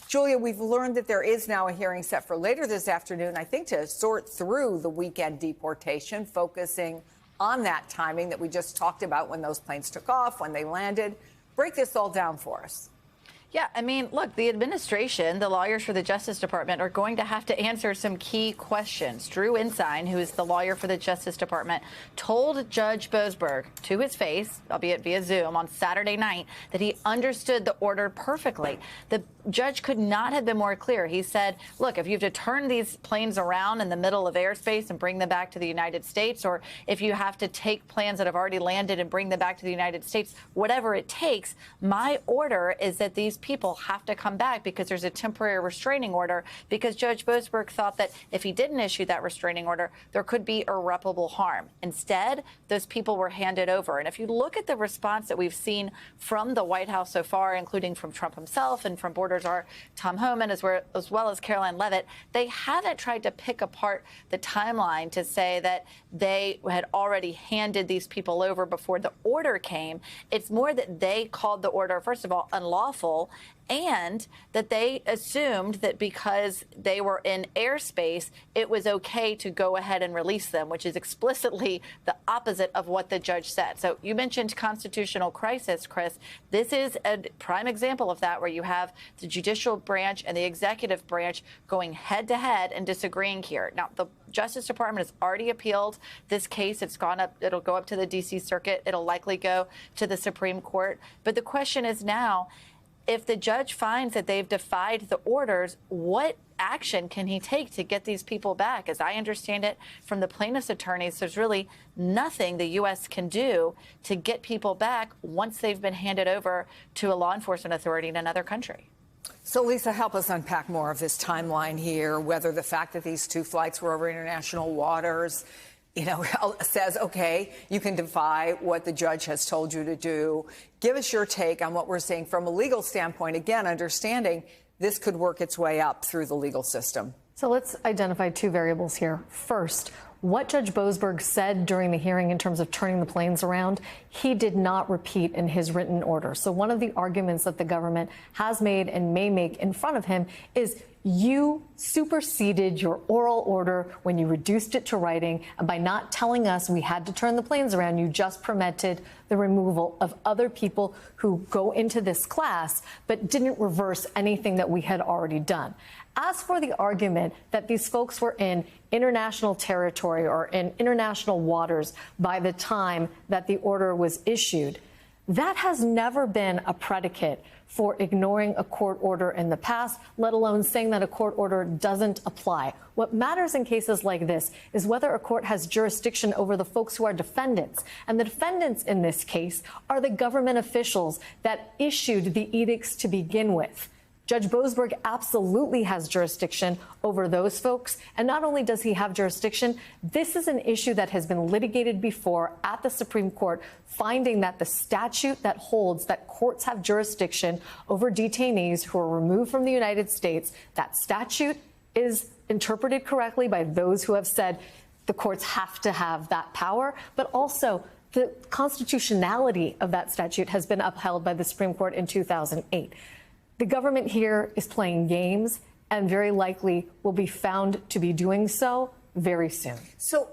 Julia, we've learned that there is now a hearing set for later this afternoon, I think, to sort through the weekend deportation, focusing on that timing that we just talked about when those planes took off, when they landed. Break this all down for us. Yeah, I mean, look, the administration, the lawyers for the Justice Department are going to have to answer some key questions. Drew Ensign, who is the lawyer for the Justice Department, told Judge Boasberg to his face, albeit via Zoom, on Saturday night that he understood the order perfectly. The judge could not have been more clear. He said, look, if you have to turn these planes around in the middle of airspace and bring them back to the United States, or if you have to take planes that have already landed and bring them back to the United States, whatever it takes, my order is that these people have to come back because there's a temporary restraining order, because Judge Boasberg thought that if he didn't issue that restraining order, there could be irreparable harm. Instead, those people were handed over. And if you look at the response that we've seen from the White House so far, including from Trump himself and from Borders Czar Tom Homan, as well as Caroline Leavitt, they haven't tried to pick apart the timeline to say that they had already handed these people over before the order came. It's more that they called the order, first of all, unlawful, and that they assumed that because they were in airspace, it was okay to go ahead and release them, which is explicitly the opposite of what the judge said. So you mentioned constitutional crisis, Chris. This is a prime example of that, where you have the judicial branch and the executive branch going head to head and disagreeing here. Now, the Justice Department has already appealed this case. It's gone up. It'll go up to the D.C. Circuit. It'll likely go to the Supreme Court. But the question is now, if the judge finds that they've defied the orders, what action can he take to get these people back? As I understand it from the plaintiff's attorneys, there's really nothing the U.S. can do to get people back once they've been handed over to a law enforcement authority in another country. So, Lisa, help us unpack more of this timeline here, whether the fact that these two flights were over international waters, says, OK, you can defy what the judge has told you to do. Give us your take on what we're seeing from a legal standpoint. Again, understanding this could work its way up through the legal system. So let's identify two variables here. First, what Judge Boasberg said during the hearing in terms of turning the planes around, he did not repeat in his written order. So one of the arguments that the government has made and may make in front of him is you superseded your oral order when you reduced it to writing, and by not telling us we had to turn the planes around, you just permitted the removal of other people who go into this class, but didn't reverse anything that we had already done. As for the argument that these folks were in international territory or in international waters by the time that the order was issued, that has never been a predicate for ignoring a court order in the past, let alone saying that a court order doesn't apply. What matters in cases like this is whether a court has jurisdiction over the folks who are defendants. And the defendants in this case are the government officials that issued the edicts to begin with. Judge Boasberg absolutely has jurisdiction over those folks. And not only does he have jurisdiction, this is an issue that has been litigated before at the Supreme Court, finding that the statute that holds that courts have jurisdiction over detainees who are removed from the United States, that statute is interpreted correctly by those who have said the courts have to have that power, but also the constitutionality of that statute has been upheld by the Supreme Court in 2008. The government here is playing games and very likely will be found to be doing so very soon. So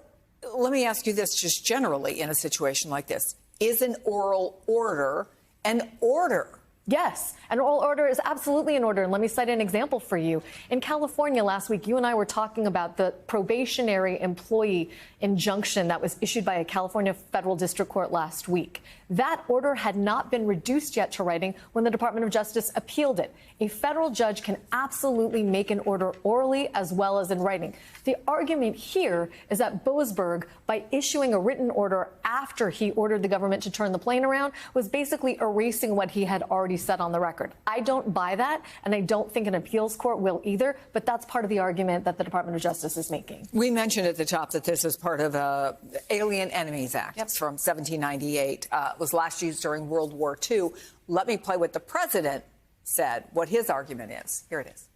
let me ask you this just generally in a situation like this. Is an oral order an order? Yes, an oral order is absolutely an order. And let me cite an example for you. In California last week, you and I were talking about the probationary employee injunction that was issued by a California federal district court last week. That order had not been reduced yet to writing when the Department of Justice appealed it. A federal judge can absolutely make an order orally as well as in writing. The argument here is that Boasberg, by issuing a written order after he ordered the government to turn the plane around, was basically erasing what he had already said on the record. I don't buy that, and I don't think an appeals court will either, but that's part of the argument that the Department of Justice is making. We mentioned at the top that this is part of the Alien Enemies Act from 1798. It was last used during World War II. Let me play what the president said, what his argument is. Here it is.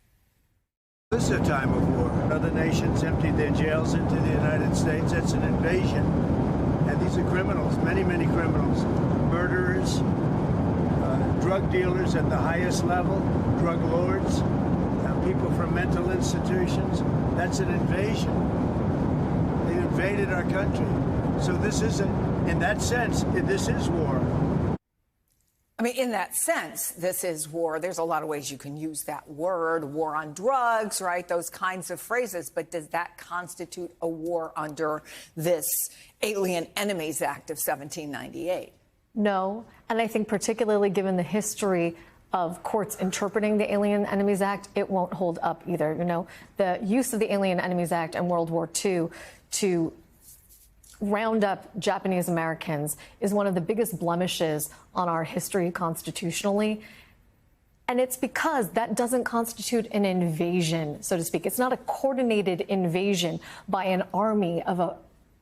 This is a time of war. Other nations emptied their jails into the United States. It's an invasion. And these are criminals, many, many criminals, murderers, drug dealers at the highest level, drug lords, mental institutions. That's an invasion. They invaded our country. So this isn't, in that sense, this is war. I mean, in that sense, this is war. There's a lot of ways you can use that word, war on drugs, right? Those kinds of phrases. But does that constitute a war under this Alien Enemies Act of 1798? No. And I think particularly given the history of courts interpreting the Alien Enemies Act, it won't hold up either. You know, the use of the Alien Enemies Act in World War II to round up Japanese Americans is one of the biggest blemishes on our history constitutionally. And it's because that doesn't constitute an invasion, so to speak. It's not a coordinated invasion by an army of a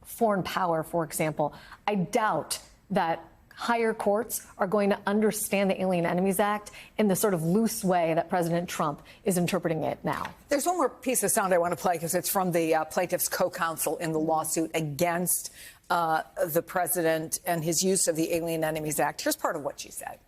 foreign power, for example. I doubt that higher courts are going to understand the Alien Enemies Act in the sort of loose way that President Trump is interpreting it now. There's one more piece of sound I want to play because it's from the plaintiff's co-counsel in the lawsuit against the president and his use of the Alien Enemies Act. Here's part of what she said.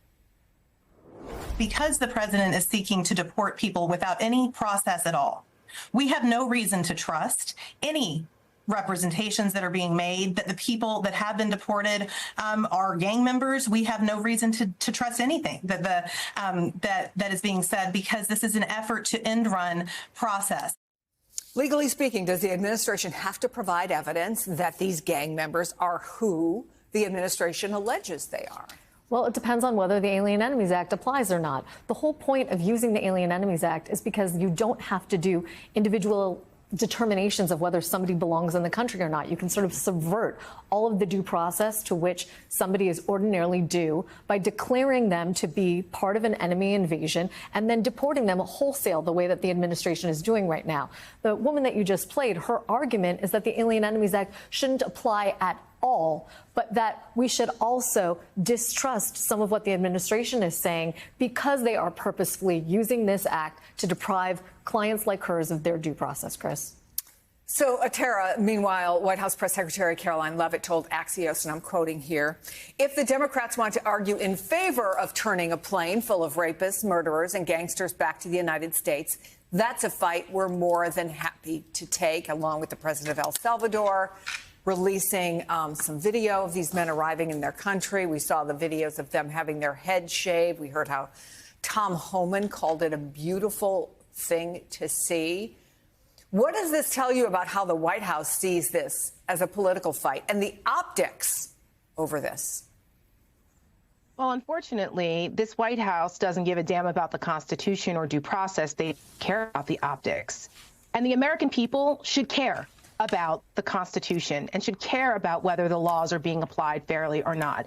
Because the president is seeking to deport people without any process at all, we have no reason to trust any representations that are being made that the people that have been deported are gang members. We have no reason to trust anything that that is being said, because this is an effort to end run process. Legally speaking, does the administration have to provide evidence that these gang members are who the administration alleges they are? Well, it depends on whether the Alien Enemies Act applies or not. The whole point of using the Alien Enemies Act is because you don't have to do individual determinations of whether somebody belongs in the country or not. You can sort of subvert all of the due process to which somebody is ordinarily due by declaring them to be part of an enemy invasion and then deporting them wholesale the way that the administration is doing right now. The woman that you just played, her argument is that the Alien Enemies Act shouldn't apply at all, but that we should also distrust some of what the administration is saying because they are purposefully using this act to deprive clients like hers of their due process, Chris. So, Tara, meanwhile, White House Press Secretary Caroline Leavitt told Axios, and I'm quoting here, if the Democrats want to argue in favor of turning a plane full of rapists, murderers, and gangsters back to the United States, that's a fight we're more than happy to take, along with the president of El Salvador releasing some video of these men arriving in their country. We saw the videos of them having their heads shaved. We heard how Tom Homan called it a beautiful thing to see. What does this tell you about how the White House sees this as a political fight and the optics over this? Well, unfortunately, this White House doesn't give a damn about the Constitution or due process. They care about the optics. And the American people should care about the Constitution and should care about whether the laws are being applied fairly or not.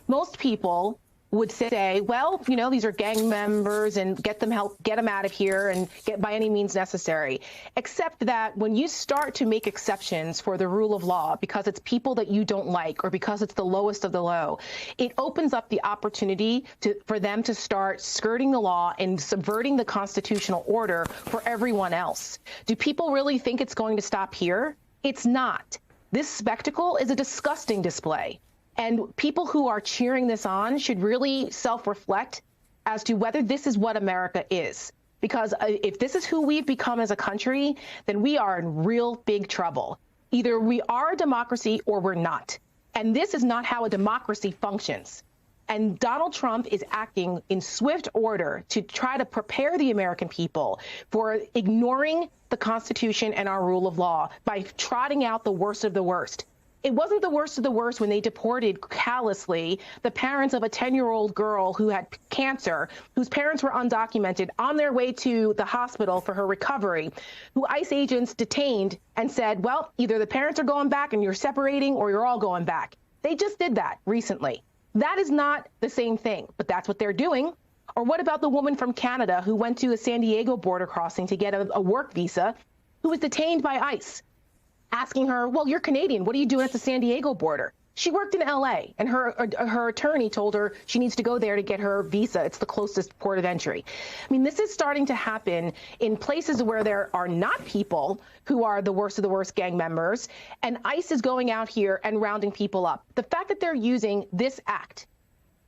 Most people would say, well, you know, these are gang members and get them out of here and get by any means necessary. Except that when you start to make exceptions for the rule of law because it's people that you don't like or because it's the lowest of the low, it opens up the opportunity for them to start skirting the law and subverting the constitutional order for everyone else. Do people really think it's going to stop here? It's not. This spectacle is a disgusting display. And people who are cheering this on should really self-reflect as to whether this is what America is. Because if this is who we've become as a country, then we are in real big trouble. Either we are a democracy or we're not. And this is not how a democracy functions. And Donald Trump is acting in swift order to try to prepare the American people for ignoring the Constitution and our rule of law by trotting out the worst of the worst. It wasn't the worst of the worst when they deported callously the parents of a 10-year-old girl who had cancer, whose parents were undocumented, on their way to the hospital for her recovery, who ICE agents detained and said, well, either the parents are going back and you're separating or you're all going back. They just did that recently. That is not the same thing, but that's what they're doing. Or what about the woman from Canada who went to a San Diego border crossing to get a work visa, who was detained by ICE? Asking her, well, you're Canadian. What are you doing at the San Diego border? She worked in L.A., and her attorney told her she needs to go there to get her visa. It's the closest port of entry. I mean, this is starting to happen in places where there are not people who are the worst of the worst gang members, and ICE is going out here and rounding people up. The fact that they're using this act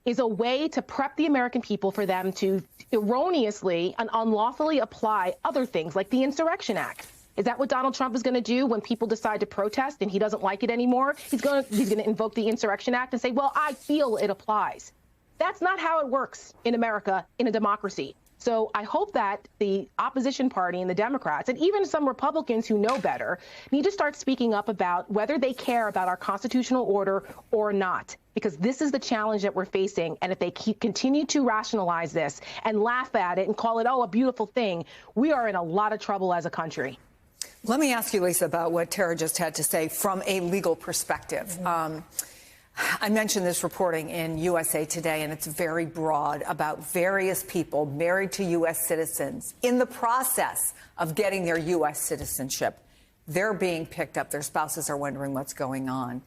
is a way to prep the American people for them to erroneously and unlawfully apply other things like the Insurrection Act. Is that what Donald Trump is going to do when people decide to protest and he doesn't like it anymore? He's going to invoke the Insurrection Act and say, well, I feel it applies. That's not how it works in America, in a democracy. So I hope that the opposition party and the Democrats, and even some Republicans who know better, need to start speaking up about whether they care about our constitutional order or not, because this is the challenge that we're facing. And if they continue to rationalize this and laugh at it and call it, oh, a beautiful thing, we are in a lot of trouble as a country. Let me ask you, Lisa, about what Tara just had to say from a legal perspective. I mentioned this reporting in USA Today, and it's very broad about various people married to U.S. citizens. In the process of getting their U.S. citizenship, they're being picked up. Their spouses are wondering what's going on.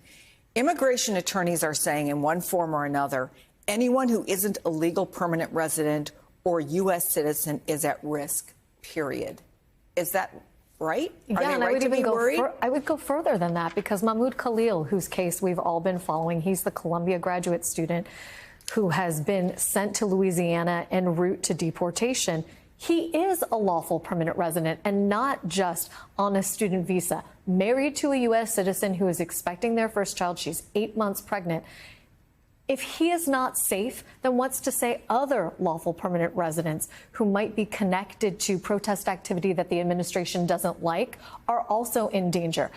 Immigration attorneys are saying in one form or another, anyone who isn't a legal permanent resident or U.S. citizen is at risk, period. Is that right? Yeah, Are they and right to be worried? I would go further than that, because Mahmoud Khalil, whose case we've all been following, he's the Columbia graduate student who has been sent to Louisiana en route to deportation. He is a lawful permanent resident and not just on a student visa, married to a U.S. citizen who is expecting their first child. She's 8 months pregnant. If he is not safe, then what's to say other lawful permanent residents who might be connected to protest activity that the administration doesn't like are also in danger?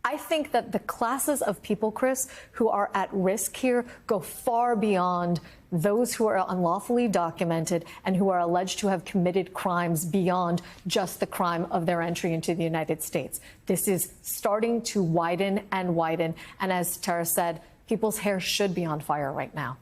I think that the classes of people, Chris, who are at risk here go far beyond those who are unlawfully documented and who are alleged to have committed crimes beyond just the crime of their entry into the United States. This is starting to widen and widen. And as Tara said, people's hair should be on fire right now.